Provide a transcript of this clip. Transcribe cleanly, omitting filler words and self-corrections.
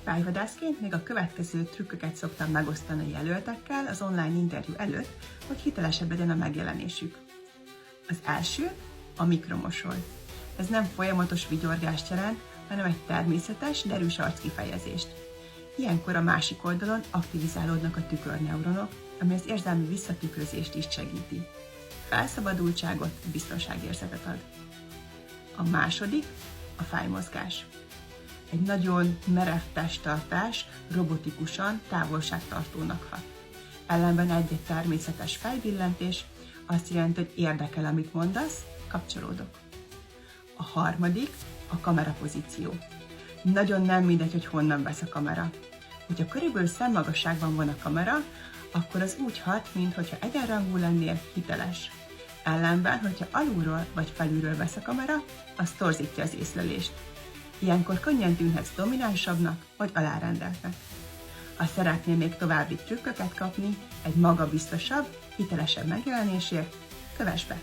Tájvadászként még a következő trükköket szoktam megosztani a jelöltekkel az online interjú előtt, hogy hitelesebb legyen a megjelenésük. Az első a mikromosoly. Ez nem folyamatos vigyorgást jelent, hanem egy természetes, derűs arckifejezést. Ilyenkor a másik oldalon aktivizálódnak a tükörneuronok, ami az érzelmi visszatükrözést is segíti. Felszabadultságot, biztonságérzetet ad. A második a fejmozgás. Egy nagyon merev testtartás robotikusan távolságtartónak hat. Ellenben egy természetes fejbillentés azt jelenti, hogy érdekel, amit mondasz, kapcsolódok. A harmadik a kamerapozíció. Nagyon nem mindegy, hogy honnan vesz a kamera. Hogyha körülbelül szemmagasságban van a kamera, akkor az úgy hat, mintha egyenrangú lennél, hiteles. Ellenben, hogyha alulról vagy felülről vesz a kamera, az torzítja az észlelést. Ilyenkor könnyen tűnhetsz dominánsabbnak vagy alárendeltnek. Ha szeretnél még további trükköket kapni egy magabiztosabb, hitelesebb megjelenésért, kövess be!